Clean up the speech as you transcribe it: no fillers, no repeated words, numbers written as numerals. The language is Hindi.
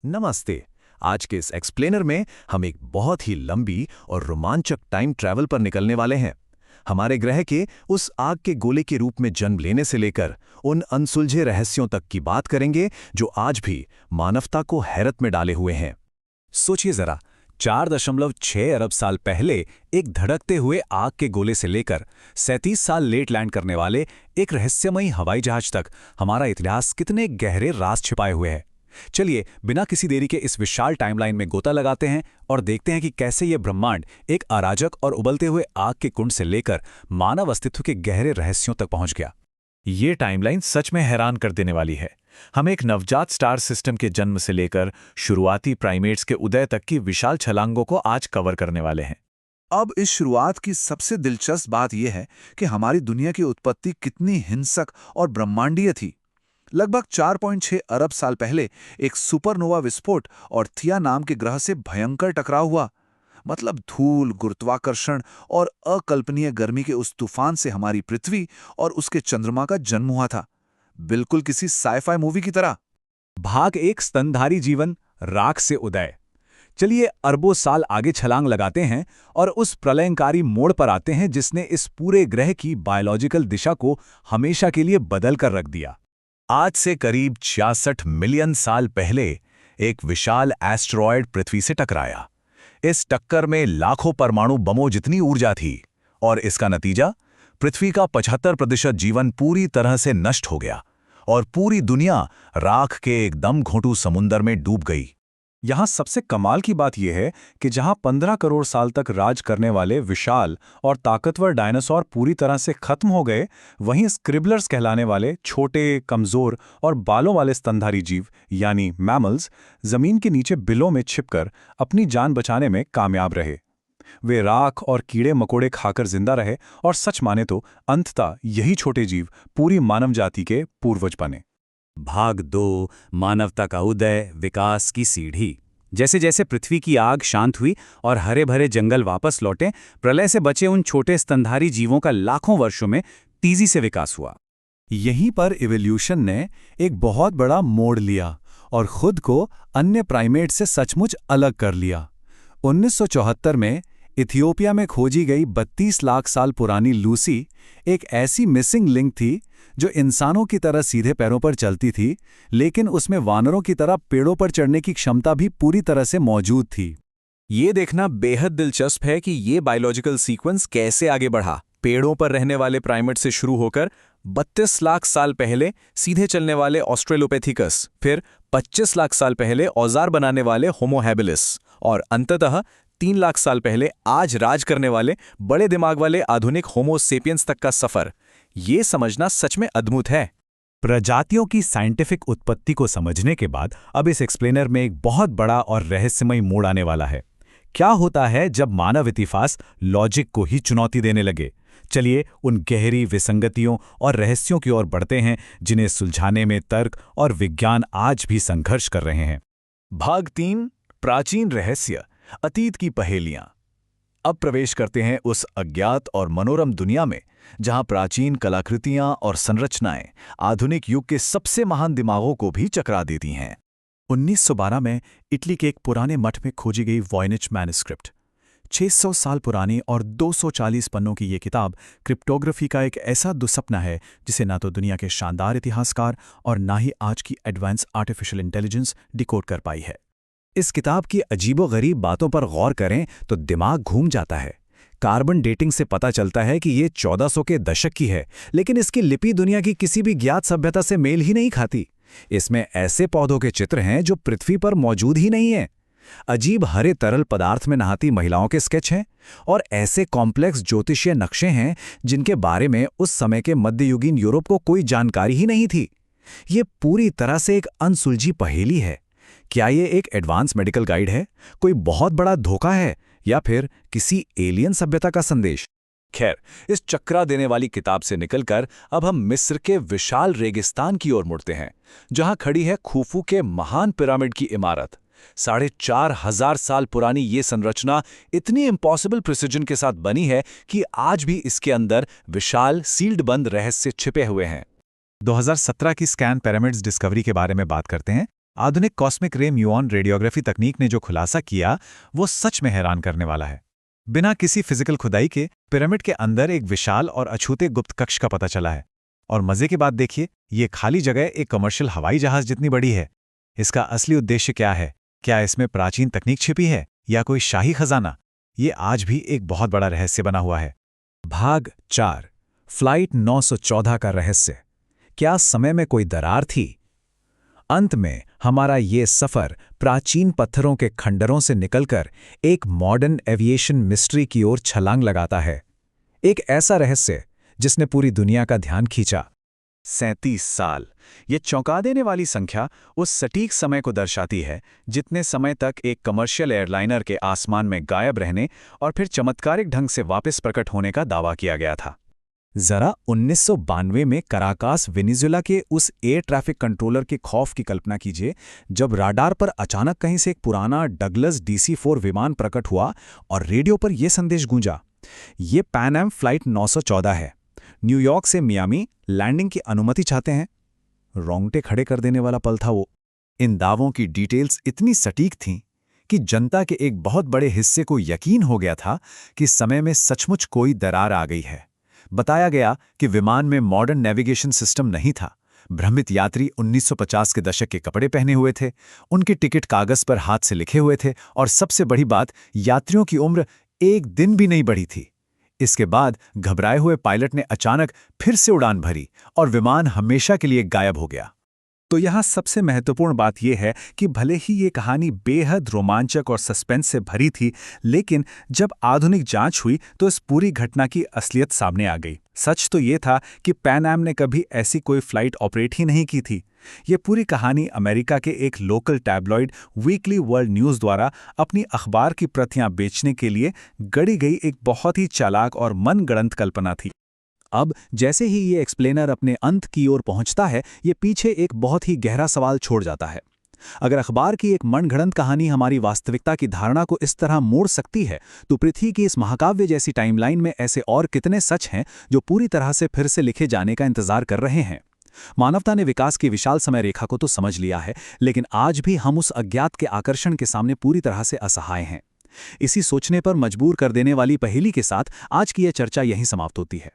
नमस्ते। आज के इस एक्सप्लेनर में हम एक बहुत ही लंबी और रोमांचक टाइम ट्रैवल पर निकलने वाले हैं। हमारे ग्रह के उस आग के गोले के रूप में जन्म लेने से लेकर उन अनसुलझे रहस्यों तक की बात करेंगे जो आज भी मानवता को हैरत में डाले हुए हैं। सोचिए जरा, 4.6 अरब साल पहले एक धड़कते हुए आग के गोले से लेकर 37 साल लेट लैंड करने वाले एक रहस्यमयी हवाई जहाज तक हमारा इतिहास कितने गहरे राज छिपाए हुए है। चलिए बिना किसी देरी के इस विशाल टाइमलाइन में गोता लगाते हैं और देखते हैं कि कैसे ये ब्रह्मांड एक अराजक और उबलते हुए आग के कुंड से लेकर मानव अस्तित्व के गहरे रहस्यों तक पहुंच गया। ये टाइमलाइन सच में हैरान कर देने वाली है। हम एक नवजात स्टार सिस्टम के जन्म से लेकर शुरुआती प्राइमेट्स के उदय तक की विशाल छलांगों को आज कवर करने वाले हैं। अब इस शुरुआत की सबसे दिलचस्प बात यह है कि हमारी दुनिया की उत्पत्ति कितनी हिंसक और ब्रह्मांडीय थी। लगभग 4.6 अरब साल पहले एक सुपरनोवा विस्फोट और थिया नाम के ग्रह से भयंकर टकराव हुआ। मतलब धूल, गुरुत्वाकर्षण और अकल्पनीय गर्मी के उस तूफान से हमारी पृथ्वी और उसके चंद्रमा का जन्म हुआ था, बिल्कुल किसी साइफाई मूवी की तरह। भाग 1, स्तनधारी जीवन, राख से उदय। चलिए अरबों साल आगे छलांग लगाते हैं और उस प्रलयंकारी मोड़ पर आते हैं जिसने इस पूरे ग्रह की बायोलॉजिकल दिशा को हमेशा के लिए बदल कर रख दिया। आज से करीब 66 मिलियन साल पहले एक विशाल एस्टेरॉयड पृथ्वी से टकराया। इस टक्कर में लाखों परमाणु बमों जितनी ऊर्जा थी और इसका नतीजा, पृथ्वी का 75% जीवन पूरी तरह से नष्ट हो गया और पूरी दुनिया राख के एक दम घोंटू समुंदर में डूब गई। यहाँ सबसे कमाल की बात यह है कि जहाँ 15 करोड़ साल तक राज करने वाले विशाल और ताकतवर डायनासोर पूरी तरह से खत्म हो गए, वहीं स्क्रिबलर्स कहलाने वाले छोटे, कमजोर और बालों वाले स्तनधारी जीव यानी मैमल्स जमीन के नीचे बिलों में छिपकर अपनी जान बचाने में कामयाब रहे। वे राख और कीड़े मकोड़े खाकर जिंदा रहे और सच माने तो अंततः यही छोटे जीव पूरी मानव जाति के पूर्वज बने। भाग 2, मानवता का उदय, विकास की सीढ़ी। जैसे जैसे पृथ्वी की आग शांत हुई और हरे भरे जंगल वापस लौटे, प्रलय से बचे उन छोटे स्तनधारी जीवों का लाखों वर्षों में तेजी से विकास हुआ। यहीं पर इवोल्यूशन ने एक बहुत बड़ा मोड़ लिया और खुद को अन्य प्राइमेट से सचमुच अलग कर लिया। 1974 में इथियोपिया में खोजी गई 32 लाख साल पुरानी लूसी एक ऐसी मिसिंग लिंक थी जो इंसानों की तरह सीधे पैरों पर चलती थी, लेकिन उसमें वानरों की तरह पेड़ों पर चढ़ने की क्षमता भी पूरी तरह से मौजूद थी। ये देखना बेहद दिलचस्प है कि ये बायोलॉजिकल सीक्वेंस कैसे आगे बढ़ा। पेड़ों पर रहने वाले प्राइमेट से शुरू होकर 32 लाख साल पहले सीधे चलने वाले ऑस्ट्रेलोपैथिकस, फिर 25 लाख साल पहले औजार बनाने वाले होमो हैबिलिस और अंततः 3 लाख साल पहले आज राज करने वाले बड़े दिमाग वाले आधुनिक होमो सेपियंस तक का सफर। ये समझना सच में अद्भुत है। प्रजातियों की साइंटिफिक उत्पत्ति को समझने के बाद अब इस एक्सप्लेनर में एक बहुत बड़ा और रहस्यमयी मोड़ आने वाला है। क्या होता है जब मानव इतिहास लॉजिक को ही चुनौती देने लगे? चलिए उन गहरी विसंगतियों और रहस्यों की ओर बढ़ते हैं जिन्हें सुलझाने में तर्क और विज्ञान आज भी संघर्ष कर रहे हैं। भाग 3, प्राचीन रहस्य, अतीत की पहेलियां। अब प्रवेश करते हैं उस अज्ञात और मनोरम दुनिया में जहां प्राचीन कलाकृतियां और संरचनाएं आधुनिक युग के सबसे महान दिमागों को भी चकरा देती हैं। 1912 में इटली के एक पुराने मठ में खोजी गई वॉयनिच मैन्युस्क्रिप्ट, 600 साल पुरानी और 240 पन्नों की ये किताब क्रिप्टोग्राफी का एक ऐसा दुस्सपना है जिसे ना तो दुनिया के शानदार इतिहासकार और ना ही आज की एडवांस आर्टिफिशियल इंटेलिजेंस डिकोड कर पाई है। इस किताब की अजीबोगरीब बातों पर गौर करें तो दिमाग घूम जाता है। कार्बन डेटिंग से पता चलता है कि ये 1400 के दशक की है, लेकिन इसकी लिपि दुनिया की किसी भी ज्ञात सभ्यता से मेल ही नहीं खाती। इसमें ऐसे पौधों के चित्र हैं जो पृथ्वी पर मौजूद ही नहीं हैं। अजीब हरे तरल पदार्थ में नहाती महिलाओं के स्केच हैं और ऐसे कॉम्प्लेक्स ज्योतिषीय नक्शे हैं जिनके बारे में उस समय के मध्ययुगीन यूरोप को कोई जानकारी ही नहीं थी। ये पूरी तरह से एक अनसुलझी पहेली है। क्या ये एक एडवांस मेडिकल गाइड है, कोई बहुत बड़ा धोखा है, या फिर किसी एलियन सभ्यता का संदेश? खैर, इस चक्रा देने वाली किताब से निकलकर अब हम मिस्र के विशाल रेगिस्तान की ओर मुड़ते हैं, जहां खड़ी है खूफू के महान पिरामिड की इमारत। 4,500 साल पुरानी ये संरचना इतनी इम्पॉसिबल प्रिसिजन के साथ बनी है कि आज भी इसके अंदर विशाल सील्ड बंद रहस्य छिपे हुए हैं। 2017 की स्कैन पिरामिड्स डिस्कवरी के बारे में बात करते हैं। आधुनिक कॉस्मिक रे म्यूऑन रेडियोग्राफी तकनीक ने जो खुलासा किया वो सच में हैरान करने वाला है। बिना किसी फिजिकल खुदाई के पिरामिड के अंदर एक विशाल और अछूते गुप्त कक्ष का पता चला है। और मजे की बात देखिए, ये खाली जगह एक कमर्शियल हवाई जहाज जितनी बड़ी है। इसका असली उद्देश्य क्या है? क्या इसमें प्राचीन तकनीक छिपी है या कोई शाही खजाना? ये आज भी एक बहुत बड़ा रहस्य बना हुआ है। भाग 4, फ्लाइट 914 का रहस्य। क्या समय में कोई दरार थी? अंत में हमारा ये सफर प्राचीन पत्थरों के खंडरों से निकलकर एक मॉडर्न एविएशन मिस्ट्री की ओर छलांग लगाता है। एक ऐसा रहस्य जिसने पूरी दुनिया का ध्यान खींचा। 37 साल, ये चौंका देने वाली संख्या उस सटीक समय को दर्शाती है जितने समय तक एक कमर्शियल एयरलाइनर के आसमान में गायब रहने और फिर चमत्कारिक ढंग से वापस प्रकट होने का दावा किया गया था। जरा 1992 में कराकास वेनेजुएला के उस एयर ट्रैफिक कंट्रोलर के खौफ की कल्पना कीजिए, जब राडार पर अचानक कहीं से एक पुराना डगलस DC-4 विमान प्रकट हुआ और रेडियो पर यह संदेश गूंजा, ये पैन एम फ्लाइट 914 है, न्यूयॉर्क से मियामी लैंडिंग की अनुमति चाहते हैं। रोंगटे खड़े कर देने वाला पल था वो। इन दावों की डिटेल्स इतनी सटीक थीं कि जनता के एक बहुत बड़े हिस्से को यकीन हो गया था कि समय में सचमुच कोई दरार आ गई है। बताया गया कि विमान में मॉडर्न नेविगेशन सिस्टम नहीं था। भ्रमित यात्री 1950 के दशक के कपड़े पहने हुए थे, उनके टिकट कागज पर हाथ से लिखे हुए थे और सबसे बड़ी बात, यात्रियों की उम्र एक दिन भी नहीं बढ़ी थी। इसके बाद घबराए हुए पायलट ने अचानक फिर से उड़ान भरी और विमान हमेशा के लिए गायब हो गया। तो यहाँ सबसे महत्वपूर्ण बात यह है कि भले ही ये कहानी बेहद रोमांचक और सस्पेंस से भरी थी, लेकिन जब आधुनिक जांच हुई तो इस पूरी घटना की असलियत सामने आ गई। सच तो ये था कि पैन एम ने कभी ऐसी कोई फ्लाइट ऑपरेट ही नहीं की थी। ये पूरी कहानी अमेरिका के एक local tabloid weekly world news द्वारा अपनी अखबार की प्रतियां बेचने के लिए गढ़ी गई एक बहुत ही चालाक और मनगढ़ंत कल्पना थी। अब जैसे ही ये एक्सप्लेनर अपने अंत की ओर पहुंचता है, ये पीछे एक बहुत ही गहरा सवाल छोड़ जाता है। अगर अखबार की एक मनगढ़ंत कहानी हमारी वास्तविकता की धारणा को इस तरह मोड़ सकती है, तो पृथ्वी की इस महाकाव्य जैसी टाइमलाइन में ऐसे और कितने सच हैं जो पूरी तरह से फिर से लिखे जाने का इंतजार कर रहे हैं। मानवता ने विकास की विशाल समय रेखा को तो समझ लिया है, लेकिन आज भी हम उस अज्ञात के आकर्षण के सामने पूरी तरह से असहाय हैं। इसी सोचने पर मजबूर कर देने वाली पहेली के साथ आज की यह चर्चा यहीं समाप्त होती है।